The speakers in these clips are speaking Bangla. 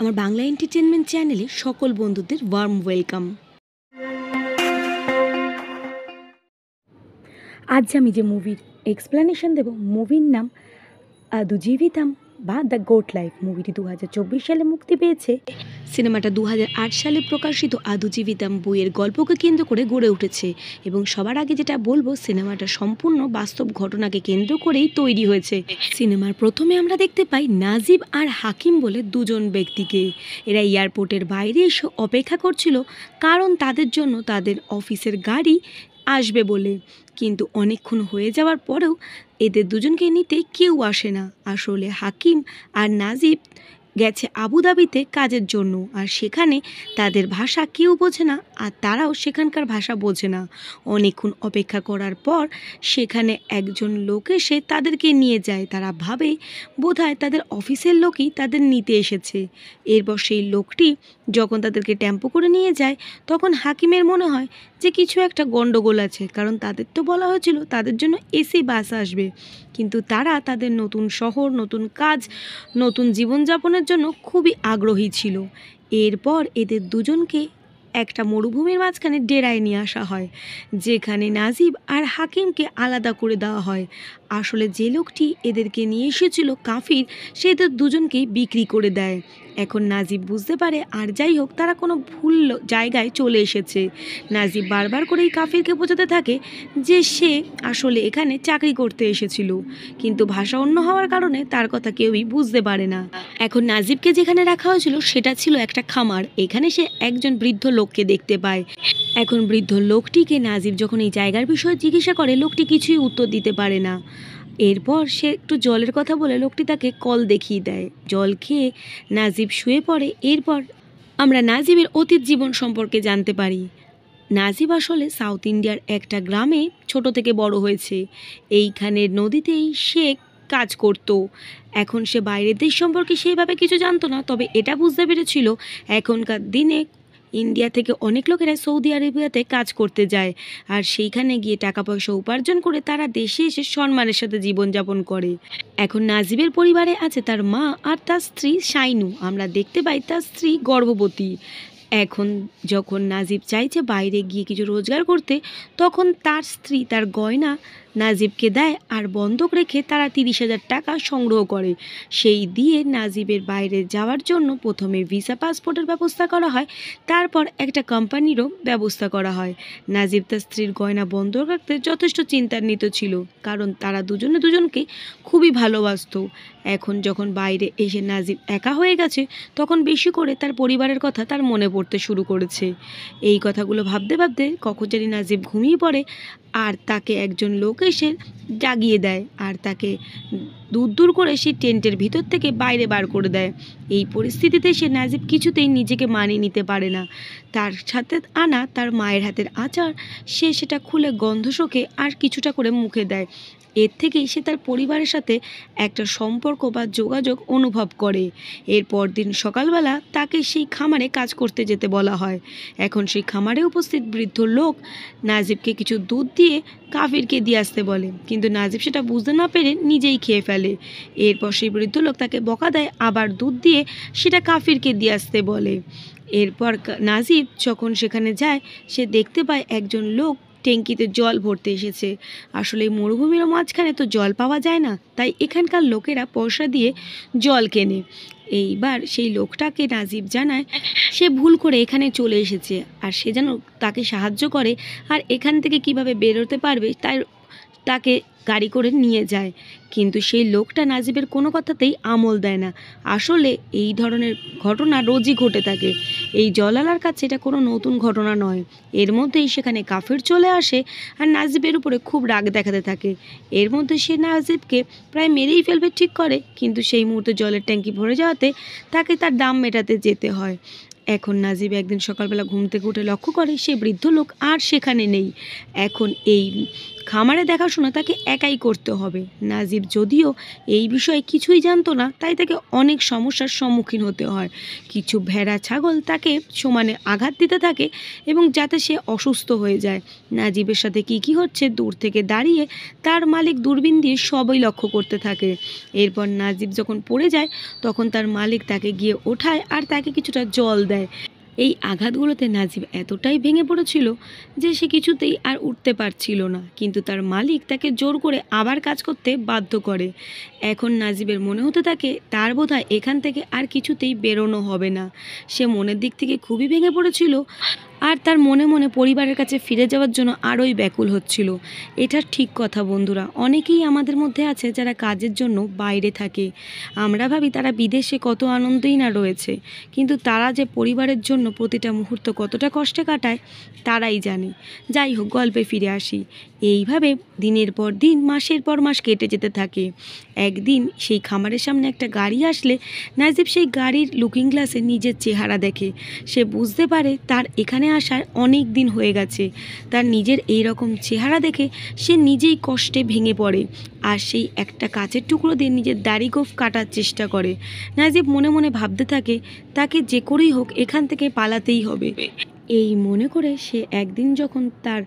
আমার বাংলা এন্টারটেনমেন্ট চ্যানেলে সকল বন্ধুদের ওয়ার্ম ওয়েলকাম। আজ আমি যে মুভির এক্সপ্লেনেশন দেব, মুভির নাম আদু জীবিতাম বা দ্য গোট লাইফ। মুভিটি 2024 সালে মুক্তি পেয়েছে। সিনেমাটা 2008 সালে প্রকাশিত আদু জীবিতাম বইয়ের গল্পকে কেন্দ্র করে গড়ে উঠেছে এবং সবার আগে যেটা বলবো, সিনেমাটা সম্পূর্ণ বাস্তব ঘটনাকে কেন্দ্র করেই তৈরি হয়েছে। সিনেমার প্রথমে আমরা দেখতে পাই নাজিব আর হাকিম বলে দুজন ব্যক্তিকে। এরা এয়ারপোর্টের বাইরে এসে অপেক্ষা করছিল, কারণ তাদের জন্য তাদের অফিসের গাড়ি আসবে বলে। কিন্তু অনেকক্ষণ হয়ে যাওয়ার পরেও এদের দুজনকে নিতে কেউ আসে না। আসলে হাকিম আর নাজিব গেছে আবুধাবিতে কাজের জন্য, আর সেখানে তাদের ভাষা কেউ বোঝে না, আর তারাও সেখানকার ভাষা বোঝে না। অনেকক্ষণ অপেক্ষা করার পর সেখানে একজন লোক এসে তাদেরকে নিয়ে যায়। তারা ভাবে বোধহয় তাদের অফিসের লোকই তাদের নিতে এসেছে। এরপর সেই লোকটি যখন তাদেরকে টেম্পো করে নিয়ে যায়, তখন হাকিমের মনে হয় যে কিছু একটা গন্ডগোল আছে, কারণ তাদের তো বলা হয়েছিল তাদের জন্য এসি বাস আসবে। কিন্তু তারা তাদের নতুন শহর, নতুন কাজ, নতুন জীবনযাপনের জন্য খুবই আগ্রহী ছিল। এরপর এদের দুজনকে একটা মরুভূমির মাঝখানে ডেরায় নিয়ে আসা হয়, যেখানে নাজিব আর হাকিমকে আলাদা করে দেওয়া হয়। আসলে যে লোকটি এদেরকে নিয়ে এসেছিল কাফির, সে এদের দুজনকেই বিক্রি করে দেয়। এখন নাজিব বুঝতে পারে, আর যাই হোক, তারা কোনো ভুল জায়গায় চলে এসেছে। নাজিব বারবার করে এই কাফিরকে বোঝাতে থাকে যে সে আসলে এখানে চাকরি করতে এসেছিল, কিন্তু ভাষা অন্য হওয়ার কারণে তার কথা কেউই বুঝতে পারে না। এখন নাজিবকে যেখানে রাখা হয়েছিল সেটা ছিল একটা খামার। এখানে সে একজন বৃদ্ধ লোককে দেখতে পায়। এখন বৃদ্ধ লোকটিকে নাজিব যখন এই জায়গার বিষয়ে জিজ্ঞাসা করে, লোকটি কিছুই উত্তর দিতে পারে না। এরপর সে একটু জলের কথা বলে লোকটি তাকে কল দেখিয়ে দেয়। জল খেয়ে নাজিব শুয়ে পড়ে। এরপর আমরা নাজিবের অতীত জীবন সম্পর্কে জানতে পারি। নাজিব আসলে সাউথ ইন্ডিয়ার একটা গ্রামে ছোট থেকে বড় হয়েছে। এইখানের নদীতেই সে কাজ করত। এখন সে বাইরের দেশ সম্পর্কে সেইভাবে কিছু জানতো না, তবে এটা বুঝতে পেরেছিল এখনকার দিনে ইন্ডিয়া থেকে অনেক লোকেরা সৌদি আরবিয়াতে কাজ করতে যায়, আর সেইখানে গিয়ে টাকা পয়সা উপার্জন করে তারা দেশে এসে সম্মানের সাথে জীবনযাপন করে। এখন নাজিবের পরিবারে আছে তার মা আর তার স্ত্রী শাইনু। আমরা দেখতে পাই তার স্ত্রী গর্ভবতী। এখন যখন নাজিব চাইছে বাইরে গিয়ে কিছু রোজগার করতে, তখন তার স্ত্রী তার গয়না নাজিবকে দেয়, আর বন্ধক রেখে তারা 30,000 টাকা সংগ্রহ করে। সেই দিয়ে নাজিবের বাইরে যাওয়ার জন্য প্রথমে ভিসা পাসপোর্টের ব্যবস্থা করা হয়, তারপর একটা কোম্পানিরও ব্যবস্থা করা হয়। নাজিব তার স্ত্রীর গয়না বন্ধক রাখতে যথেষ্ট চিন্তান্বিত ছিল, কারণ তারা দুজনে দুজনকে খুবই ভালোবাসত। এখন যখন বাইরে এসে নাজিব একা হয়ে গেছে, তখন বেশি করে তার পরিবারের কথা তার মনে পড়তে শুরু করেছে। এই কথাগুলো ভাবতে ভাবতে কখন জানি নাজিব ঘুমিয়ে পড়ে, আর তাকে একজন লোক এসে জাগিয়ে দেয়, আর তাকে দূর দূর করে সেই টেন্টের ভিতর থেকে বাইরে বার করে দেয়। এই পরিস্থিতিতে সে নাজিব কিছুতেই নিজেকে মানিয়ে নিতে পারে না। তার সাথে আনা তার মায়ের হাতের আচার সে সেটা খুলে গন্ধ শোকে আর কিছুটা করে মুখে দেয়। এর থেকেই সে তার পরিবারের সাথে একটা সম্পর্ক বা যোগাযোগ অনুভব করে। এরপর দিন সকালবেলা তাকে সেই খামারে কাজ করতে যেতে বলা হয়। এখন সেই খামারে উপস্থিত বৃদ্ধ লোক নাজিবকে কিছু দুধ দিয়ে কাফিরকে দিয়ে আসতে বলে, কিন্তু নাজিব সেটা বুঝতে না পেরে নিজেই খেয়ে ফেলে। এরপর সেই বৃদ্ধ লোক তাকে বকা দেয়, আবার দুধ দিয়ে সেটা কাফিরকে দিয়ে আসতে বলে। এরপর নাজিব যখন সেখানে যায়, সে দেখতে পায় একজন লোক ট্যাঙ্কিতে জল ভরতে এসেছে। আসলে এই মরুভূমির মাঝখানে তো জল পাওয়া যায় না, তাই এখানকার লোকেরা পয়সা দিয়ে জল কেনে। এইবার সেই লোকটাকে নাজিব জানায় সে ভুল করে এখানে চলে এসেছে, আর সে যেন তাকে সাহায্য করে, আর এখান থেকে কিভাবে বেরোতে পারবে তাই তাকে গাড়ি করে নিয়ে যায়। কিন্তু সেই লোকটা নাজিবের কোনো কথাতেই আমল দেয় না। আসলে এই ধরনের ঘটনা রোজই ঘটে থাকে। এই জলালার কাছে এটা কোনো নতুন ঘটনা নয়। এর মধ্যেই সেখানে কাফের চলে আসে আর নাজিবের উপরে খুব রাগ দেখাতে থাকে। এর মধ্যে সে নাজিবকে প্রায় মেরেই ফেলবে ঠিক করে, কিন্তু সেই মুহূর্তে জলের ট্যাঙ্কি ভরে যাওয়াতে তাকে তার দাম মেটাতে যেতে হয়। এখন নাজিব একদিন সকালবেলা ঘুম থেকে উঠে লক্ষ্য করে সে বৃদ্ধ লোক আর সেখানে নেই। এখন এই খামারে দেখাশোনা তাকে একাই করতে হবে। নাজিব যদিও এই বিষয়ে কিছুই জানতো না, তাই তাকে অনেক সমস্যার সম্মুখীন হতে হয়। কিছু ভেড়া ছাগল তাকে সমানে আঘাত দিতে থাকে এবং যাতে সে অসুস্থ হয়ে যায়। নাজিবের সাথে কি হচ্ছে দূর থেকে দাঁড়িয়ে তার মালিক দূরবীন দিয়ে সবই লক্ষ্য করতে থাকে। এরপর নাজিব যখন পড়ে যায় তখন তার মালিক তাকে গিয়ে ওঠায় আর তাকে কিছুটা জল দেয়। এই আঘাতগুলোতে নাজিব এতটাই ভেঙে পড়েছিল যে সে কিছুতেই আর উঠতে পারছিল না, কিন্তু তার মালিক তাকে জোর করে আবার কাজ করতে বাধ্য করে। এখন নাজিবের মনে হতে থাকে তার বোধহয় এখান থেকে আর কিছুতেই বেরোনো হবে না। সে মনের দিক থেকে খুবই ভেঙে পড়েছিল আর তার মনে মনে পরিবারের কাছে ফিরে যাওয়ার জন্য আরোই ব্যাকুল হচ্ছিল। এটা ঠিক কথা বন্ধুরা, অনেকেই আমাদের মধ্যে আছে যারা কাজের জন্য বাইরে থাকে। আমরা ভাবি তারা বিদেশে কত আনন্দই না রয়েছে, কিন্তু তারা যে পরিবারের জন্য প্রতিটা মুহূর্ত কতটা কষ্টে কাটায় তারাই জানে। যাই হোক, গল্পে ফিরে আসি। এইভাবে দিনের পর দিন মাসের পর মাস কেটে যেতে থাকে। একদিন সেই খামারের সামনে একটা গাড়ি আসলে নাজিব সেই গাড়ির লুকিং গ্লাসে নিজের চেহারা দেখে। সে বুঝতে পারে তার এখানে আসার অনেক দিন হয়ে গেছে। তার নিজের এই রকম চেহারা দেখে সে নিজেই কষ্টে ভেঙে পড়ে আর সেই একটা কাচের টুকরো দিয়ে নিজের দাড়ি গোঁফ কাটার চেষ্টা করে। নাজিব মনে মনে ভাবতে থাকে তাকে যে করেই হোক এখান থেকে পালাতেই হবে। এই মনে করে সে একদিন যখন তার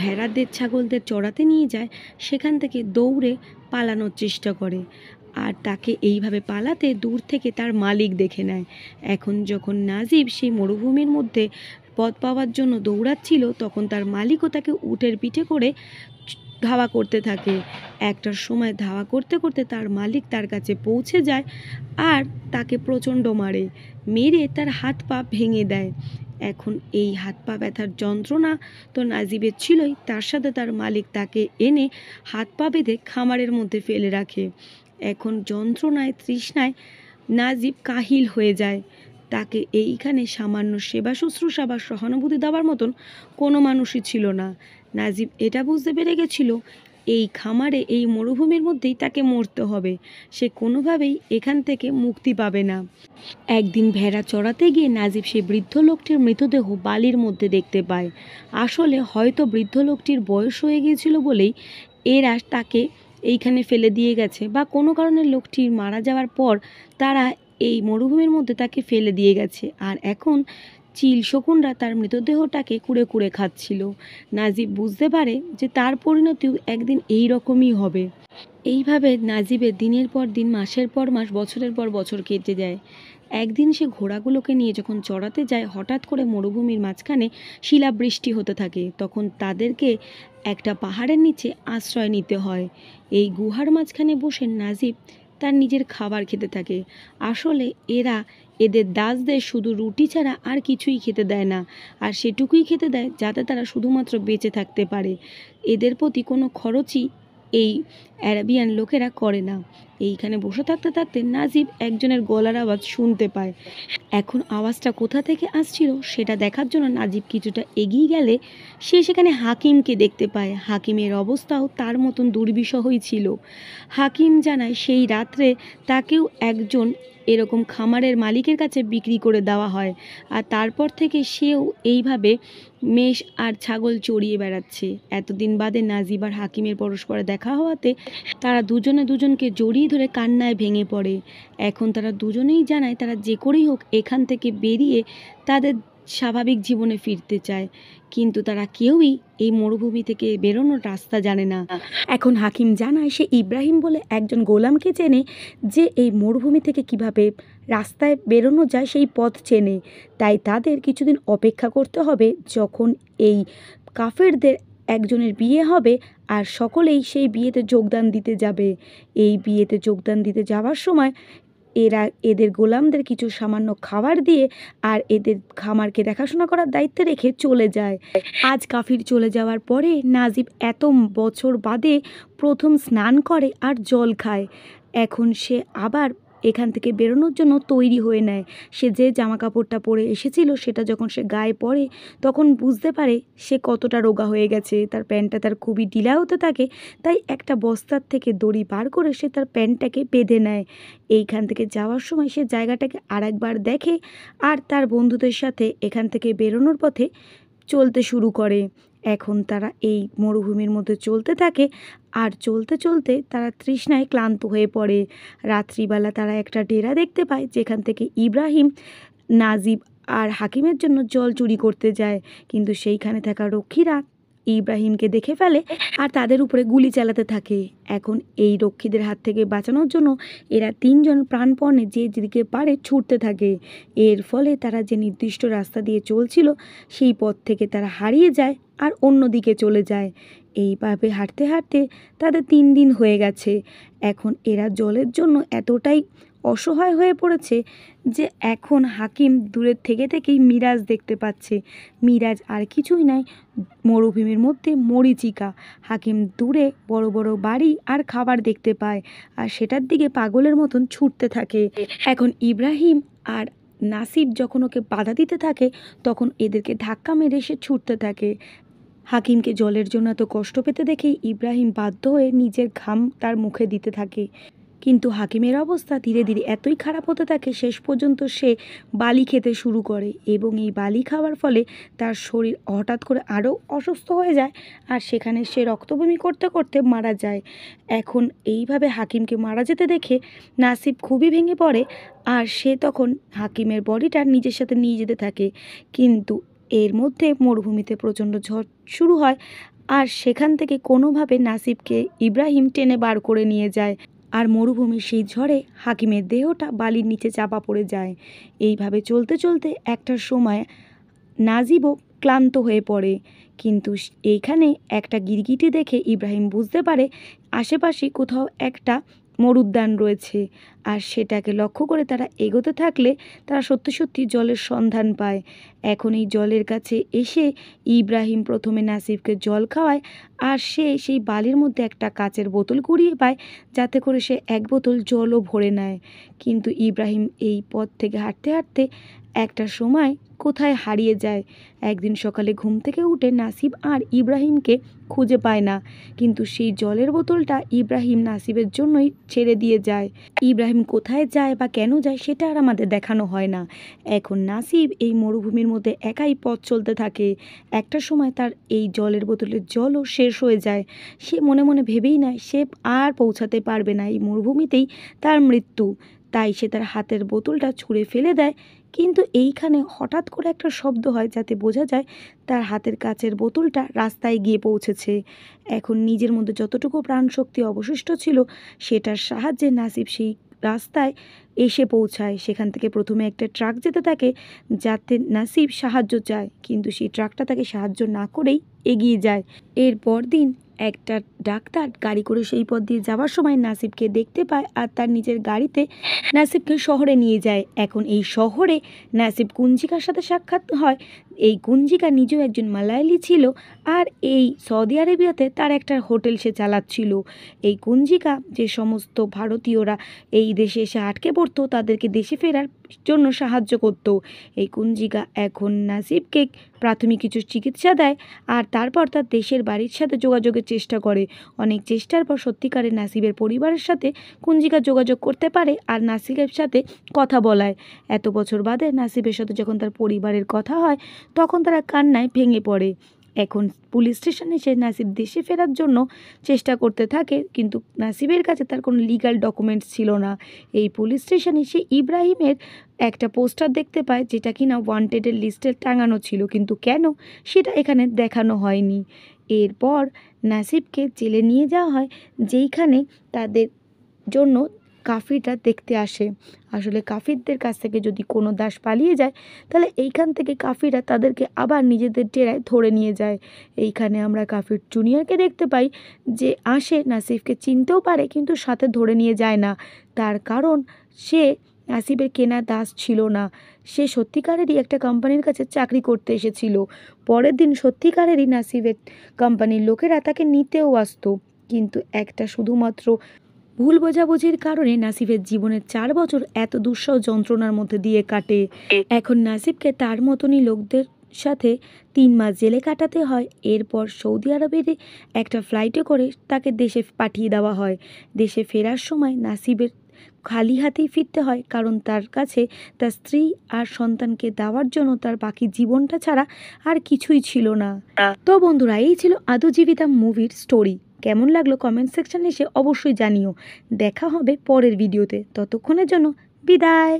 ভেড়াদের ছাগলদের চড়াতে নিয়ে যায় সেখান থেকে দৌড়ে পালানোর চেষ্টা করে আর তাকে এইভাবে পালাতে দূর থেকে তার মালিক দেখে নেয়। এখন যখন নাজিব সেই মরুভূমির মধ্যে পথ পাওয়ার জন্য দৌড়াচ্ছিল তখন তার মালিকও তাকে উটের পিঠে করে ধাওয়া করতে থাকে। একটার সময় ধাওয়া করতে করতে তার মালিক তার কাছে পৌঁছে যায় আর তাকে প্রচণ্ড মারে, মেরে তার হাত পা ভেঙে দেয়। এখন এই হাত পা ব্যথার যন্ত্রণা তো নাজিবের ছিলই, তার সাথে তার মালিক তাকে এনে হাত পা বেঁধে খামারের মধ্যে ফেলে রাখে। এখন যন্ত্রণায় তৃষ্ণায় নাজিব কাহিল হয়ে যায়। তাকে এইখানে সামান্য সেবা শুশ্রূষা বা সহানুভূতি দেওয়ার মতন কোনো মানুষই ছিল না। নাজিব এটা বুঝতে পেরে গেছিল এই খামারে এই মরুভূমির মধ্যেই তাকে মরতে হবে। সে কোনোভাবেই এখান থেকে মুক্তি পাবে না। একদিন ভেড়া চড়াতে গিয়ে নাজিব সেই বৃদ্ধ লোকটির মৃতদেহ বালির মধ্যে দেখতে পায়। আসলে হয়তো বৃদ্ধ লোকটির বয়স হয়ে গিয়েছিল বলেই এরা তাকে এইখানে ফেলে দিয়ে গেছে, বা কোনো কারণে লোকটি মারা যাওয়ার পর তারা এই মরুভূমির মধ্যে তাকে ফেলে দিয়ে গেছে আর এখন চিল শকুনরা তার মৃতদেহটাকে কুড়ে কুড়ে খাচ্ছিল। নাজিব বুঝতে পারে যে তার পরিণতিও একদিন এই রকমই হবে। এইভাবে নাজিবের দিনের পর দিন, মাসের পর মাস, বছরের পর বছর কেটে যায়। একদিন সে ঘোড়াগুলোকে নিয়ে যখন চড়াতে যায় হঠাৎ করে মরুভূমির মাঝখানে শিলাবৃষ্টি হতে থাকে। তখন তাদেরকে একটা পাহাড়ের নিচে আশ্রয় নিতে হয়। এই গুহার মাঝখানে বসে নাজিব তার নিজের খাবার খেতে থাকে। আসলে এরা এদের দাসদের শুধু রুটি ছাড়া আর কিছুই খেতে দেয় না, আর সেটুকুই খেতে দেয় যাতে তারা শুধুমাত্র বেঁচে থাকতে পারে। এদের প্রতি কোনো খরচই এই অ্যারাবিয়ান লোকেরা করে না। এইখানে বসে থাকতে থাকতে নাজিব একজনের গলার আওয়াজ শুনতে পায়। এখন আওয়াজটা কোথা থেকে আসছিল সেটা দেখার জন্য নাজিব কিছুটা এগিয়ে গেলে সে সেখানে হাকিমকে দেখতে পায়। হাকিমের অবস্থাও তার মতন দুর্বিষহই ছিল। হাকিম জানায় সেই রাত্রে তাকেও একজন এরকম খামারের মালিকের কাছে বিক্রি করে দেওয়া হয় আর তারপর থেকে সেও এইভাবে মেষ আর ছাগল চড়িয়ে বেড়াচ্ছে। এতদিন বাদে নাজিব আর হাকিমের পরস্পরে দেখা হওয়াতে তারা দুজনে দুজনকে জড়িয়ে ধরে কান্নায় ভেঙে পড়ে। এখন তারা দুজনেই জানায় তারা যে করেই হোক এখান থেকে বেরিয়ে তাদের স্বাভাবিক জীবনে ফিরতে চায়, কিন্তু তারা কেউই এই মরুভূমি থেকে বেরোনোর রাস্তা জানে না। এখন হাকিম জানায় সে ইব্রাহিম বলে একজন গোলামকে চেনে যে এই মরুভূমি থেকে কিভাবে রাস্তায় বেরোনো যায় সেই পথ চেনে। তাই তাদের কিছুদিন অপেক্ষা করতে হবে, যখন এই কাফেরদের একজনের বিয়ে হবে আর সকলেই সেই বিয়েতে যোগদান দিতে যাবে। এই বিয়েতে যোগদান দিতে যাওয়ার সময় এরা এদের গোলামদের কিছু সামান্য খাবার দিয়ে আর এদের খামারকে দেখাশোনা করার দায়িত্বে রেখে চলে যায়। আজ কাফির চলে যাওয়ার পরে নাজিব এত বছর বাদে প্রথম স্নান করে আর জল খায়। এখন সে আবার এখান থেকে বেরোনোর জন্য তৈরি হয়ে নেয়। সে যে জামা কাপড়টা পরে এসেছিল সেটা যখন সে গায়ে পরে তখন বুঝতে পারে সে কতটা রোগা হয়ে গেছে। তার প্যান্টটা তার খুবই ঢিলা হতে থাকে, তাই একটা বস্তার থেকে দড়ি বার করে সে তার প্যান্টটাকে বেঁধে নেয়। এইখান থেকে যাওয়ার সময় সে জায়গাটাকে আরেকবার দেখে আর তার বন্ধুদের সাথে এখান থেকে বেরোনোর পথে চলতে শুরু করে। এখন তারা এই মরুভূমির মধ্যে চলতে থাকে আর চলতে চলতে তারা তৃষ্ণায় ক্লান্ত হয়ে পড়ে। রাত্রিবেলা তারা একটা ডেরা দেখতে পায় যেখান থেকে ইব্রাহিম, নাজিব আর হাকিমের জন্য জল চুরি করতে যায়, কিন্তু সেইখানে থাকা রক্ষীরা ইব্রাহিমকে দেখে ফেলে আর তাদের উপরে গুলি চালাতে থাকে। এখন এই রক্ষীদের হাত থেকে বাঁচানোর জন্য এরা তিনজন প্রাণপণে যে যেদিকে পারে ছুটতে থাকে। এর ফলে তারা যে নির্দিষ্ট রাস্তা দিয়ে চলছিল সেই পথ থেকে তারা হারিয়ে যায় আর অন্য দিকে চলে যায়। এইভাবে হাঁটতে হাঁটতে তাদের 3 দিন হয়ে গেছে। এখন এরা জলের জন্য এতটাই অসহায় হয়ে পড়েছে যে এখন হাকিম দূরের থেকে থেকেই মিরাজ দেখতে পাচ্ছে। মিরাজ আর কিছুই নয়, মরুভূমির মধ্যে মরীচিকা। হাকিম দূরে বড় বড় বাড়ি আর খাবার দেখতে পায় আর সেটার দিকে পাগলের মতন ছুটতে থাকে। এখন ইব্রাহিম আর নাসিব যখন ওকে বাধা দিতে থাকে তখন এদেরকে ধাক্কা মেরে সে ছুটতে থাকে। হাকিমকে জলের জন্য এত কষ্ট পেতে দেখেই ইব্রাহিম বাধ্য হয়ে নিজের ঘাম তার মুখে দিতে থাকে, কিন্তু হাকিমের অবস্থা ধীরে ধীরে এতই খারাপ হতে থাকে শেষ পর্যন্ত সে বালি খেতে শুরু করে এবং এই বালি খাওয়ার ফলে তার শরীর হঠাৎ করে আরও অসুস্থ হয়ে যায় আর সেখানে সে রক্তবমি করতে করতে মারা যায়। এখন এইভাবে হাকিমকে মারা যেতে দেখে নাসিব খুবই ভেঙে পড়ে আর সে তখন হাকিমের বডিটা নিজের সাথে নিয়ে যেতে থাকে, কিন্তু এর মধ্যে মরুভূমিতে প্রচণ্ড ঝড় শুরু হয় আর সেখান থেকে কোনোভাবে নাসিবকে ইব্রাহিম টেনে বার করে নিয়ে যায় আর মরুভূমির সেই ঝড়ে হাকিমের দেহটা বালির নিচে চাপা পড়ে যায়। এইভাবে চলতে চলতে একটা সময় নাজিবও ক্লান্ত হয়ে পড়ে, কিন্তু এইখানে একটা গিরগিটি দেখে ইব্রাহিম বুঝতে পারে আশেপাশে কোথাও একটা মরুদ্যান রয়েছে আর সেটাকে লক্ষ্য করে তারা এগোতে থাকলে তারা সত্যি সত্যি জলের সন্ধান পায়। এখন এই জলের কাছে এসে ইব্রাহিম প্রথমে নাসিবকে জল খাওয়ায় আর সে সেই বালির মধ্যে একটা কাচের বোতল কুড়িয়ে পায় যাতে করে সে এক বোতল জলও ভরে নেয়। কিন্তু ইব্রাহিম এই পথ থেকে হাঁটতে হাঁটতে একটা সময় কোথায় হারিয়ে যায়। একদিন সকালে ঘুম থেকে উঠে নাসিব আর ইব্রাহিমকে খুঁজে পায় না, কিন্তু সেই জলের বোতলটা ইব্রাহিম নাসিবের জন্যই ছেড়ে দিয়ে যায়। ইব্রাহিম কোথায় যায় বা কেন যায় সেটা আর আমাদের দেখানো হয় না। এখন নাসিব এই মরুভূমির মধ্যে একাই পথ চলতে থাকে। একটা সময় তার এই জলের বোতলের জলও শেষ হয়ে যায়। সে মনে মনে ভেবেই নেয় সে আর পৌঁছাতে পারবে না, এই মরুভূমিতেই তার মৃত্যু। তাই সে তার হাতের বোতলটা ছুঁড়ে ফেলে দেয়, কিন্তু এইখানে হঠাৎ করে একটা শব্দ হয় যাতে বোঝা যায় তার হাতের কাচের বোতলটা রাস্তায় গিয়ে পৌঁছেছে। এখন নিজের মধ্যে যতটুকু প্রাণশক্তি অবশিষ্ট ছিল সেটার সাহায্যে নাসিব সেই রাস্তায় এসে পৌঁছায়। সেখান থেকে প্রথমে একটা ট্রাক যেতে থাকে যাতে নাসিব সাহায্য চায়, কিন্তু সেই ট্রাকটা তাকে সাহায্য না করেই এগিয়ে যায়। এরপর দিন একটা ডাক্তার গাড়ি করে সেই পথ দিয়ে যাওয়ার সময় নাসিবকে দেখতে পায় আর তার নিজের গাড়িতে নাসিবকে শহরে নিয়ে যায়। এখন এই শহরে নাসিব কুঞ্জিকার সাথে সাক্ষাৎ হয়। এই কুঞ্জিকা নিজেও একজন মালায়ালি ছিল আর এই সৌদি আরবিয়াতে তার একটা হোটেল সে চালাচ্ছিল। এই কুঞ্জিকা যে সমস্ত ভারতীয়রা এই দেশে এসে আটকে পড়তো তাদেরকে দেশে ফেরার জন্য সাহায্য করত। এই কুঞ্জিকা এখন নাসিবকে প্রাথমিক কিছু চিকিৎসা দেয় আর তারপর তার দেশের বাড়ির সাথে যোগাযোগের চেষ্টা করে। অনেক চেষ্টার পর সত্যিকারের নাসিবের পরিবারের সাথে কুঞ্জিকা যোগাযোগ করতে পারে আর নাসিবের সাথে কথা বলায়। এত বছর বাদে নাসিবের সাথে যখন তার পরিবারের কথা হয় তখন তারা কান্নায় ভেঙে পড়ে। এখন পুলিশ স্টেশনে সে নাসিব দেশে ফেরার জন্য চেষ্টা করতে থাকে, কিন্তু নাসিবের কাছে তার কোনো লিগ্যাল ডকুমেন্টস ছিল না। এই পুলিশ স্টেশনে সে ইব্রাহিমের একটা পোস্টার দেখতে পায় যেটা কিনা ওয়ান্টেডের লিস্টে টাঙানো ছিল, কিন্তু কেন সেটা এখানে দেখানো হয়নি। এরপর নাসিবকে জেলে নিয়ে যাওয়া হয় যেইখানে তাদের জন্য কাফিররা দেখতে আসে। আসলে কাফিরদের কাছ থেকে যদি কোনো দাস পালিয়ে যায় তাহলে এইখান থেকে কাফিররা তাদেরকে আবার নিজেদের ডেরায় ধরে নিয়ে যায়। এইখানে আমরা কাফির জুনিয়রকে দেখতে পাই যে আসে, নাসিবকে চিনতেও পারে কিন্তু সাথে ধরে নিয়ে যায় না। তার কারণ সে নাসিবের কেনা দাস ছিল না, সে সত্যিকারেরই একটা কোম্পানির কাছে চাকরি করতে এসেছিল। পরের দিন সত্যিকারেরই নাসিবের কোম্পানির লোকেরা তাকে নিতেও আসতো, কিন্তু একটা শুধুমাত্র ভুল বোঝাবুঝির কারণে নাসিবের জীবনের 4 বছর এত দুঃসহ যন্ত্রণার মধ্যে দিয়ে কাটে। এখন নাসিবকে তার মতনই লোকদের সাথে 3 মাস জেলে কাটাতে হয়। এরপর সৌদি আরবের একটা ফ্লাইটে করে তাকে দেশে পাঠিয়ে দেওয়া হয়। দেশে ফেরার সময় নাসিবের খালি হাতেই ফিরতে হয়, কারণ তার কাছে তার স্ত্রী আর সন্তানকে দেওয়ার জন্য তার বাকি জীবনটা ছাড়া আর কিছুই ছিল না। তো বন্ধুরা, এই ছিল আদু জীবিতাম মুভির স্টোরি। কেমন লাগলো কমেন্ট সেকশনে এসে অবশ্যই জানিও। দেখা হবে পরের ভিডিওতে, ততক্ষণের জন্য বিদায়।